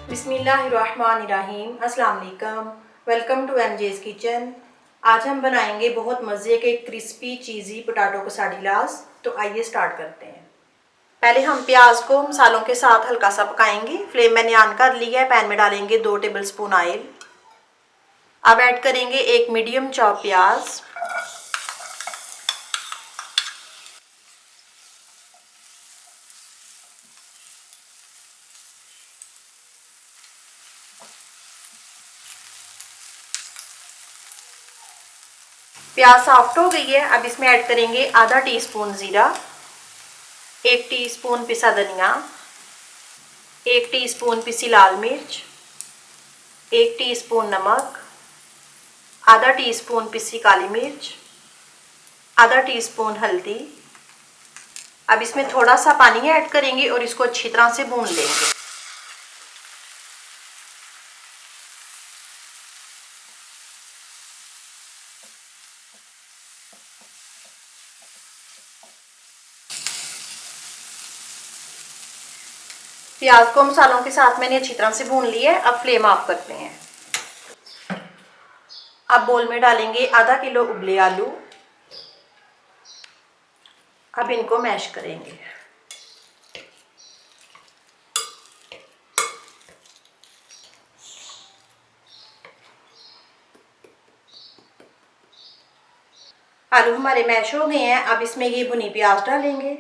बिस्मिल्लाहिर्रहमानिर्रहीम। अस्सलाम वालेकुम। Welcome to MJ's kitchen. आज हम बनाएंगे बहुत मज़े के क्रिस्पी चीज़ी पोटैटो quesadillas। तो आइए स्टार्ट करते हैं। पहले हम प्याज को मसालों के साथ हल्का सा पकाएंगे। फ्लेम मैंने ऑन कर लिया है। पैन में डालेंगे 2 टेबलस्पून ऑयल। अब ऐड करेंगे एक मीडियम चॉप प्याज। प्याज सॉफ्ट हो गई है। अब इसमें ऐड करेंगे आधा टीस्पून ज़ीरा, 1 टीस्पून पिसा धनिया, 1 टीस्पून पिसी लाल मिर्च, 1 टीस्पून नमक, आधा टीस्पून पिसी काली मिर्च, आधा टीस्पून हल्दी। अब इसमें थोड़ा सा पानी ऐड करेंगे और इसको अच्छी तरह से भून लेंगे। प्याज को मसालों के साथ मैंने अच्छी तरह से भून लिया है। अब फ्लेम ऑफ करते हैं। अब बोल में डालेंगे आधा किलो उबले आलू। अब इनको मैश करेंगे। आलू हमारे मैश हो गए हैं। अब इसमें ये भुनी प्याज डालेंगे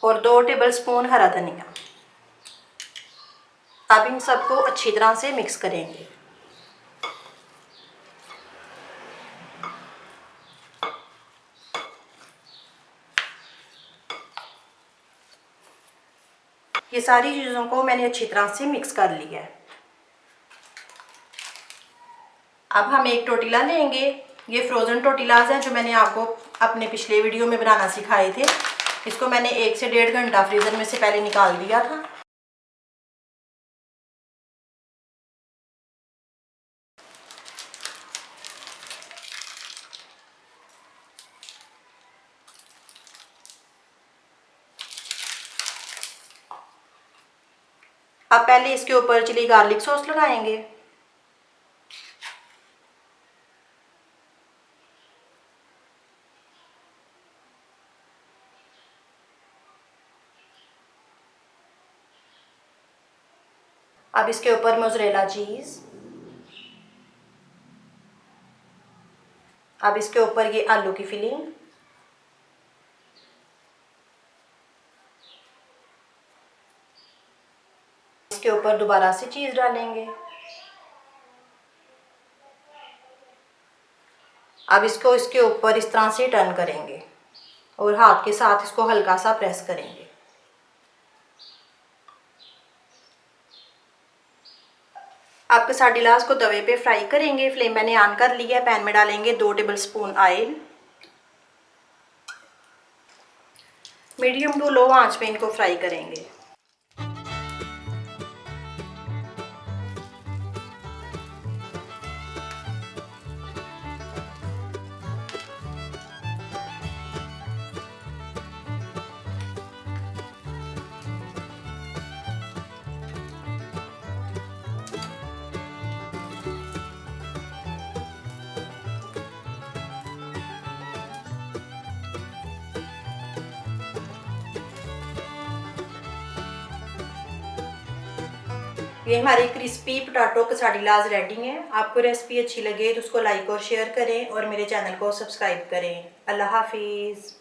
और 2 टेबलस्पून हरा धनिया। अब इन सबको अच्छी तरह से मिक्स करेंगे। ये सारी चीज़ों को मैंने अच्छी तरह से मिक्स कर लिया है। अब हम एक टोटिला लेंगे। ये फ्रोज़न टोटिलाज हैं जो मैंने आपको अपने पिछले वीडियो में बनाना सिखाए थे। इसको मैंने 1 से 1.5 घंटा फ्रीज़र में से पहले निकाल दिया था। अब पहले इसके ऊपर चिली गार्लिक सॉस लगाएंगे। अब इसके ऊपर मोज़रेला चीज़। अब इसके ऊपर ये आलू की फिलिंग। इसके ऊपर दोबारा से चीज़ डालेंगे। अब इसको इसके ऊपर इस तरह से टर्न करेंगे और हाथ के साथ इसको हल्का सा प्रेस करेंगे। अब quesadillas को तवे पे फ्राई करेंगे। फ्लेम मैंने ऑन कर लिया है। पैन में डालेंगे 2 tablespoon oil. Medium to low आंच पे इनको फ्राई करेंगे। ये हमारी क्रिस्पी पोटैटो quesadillas रेडी हैं। आपको रेसिपी अच्छी लगे तो उसको लाइक और शेयर करें और मेरे चैनल को सब्सक्राइब करें। अल्लाह हाफिज़।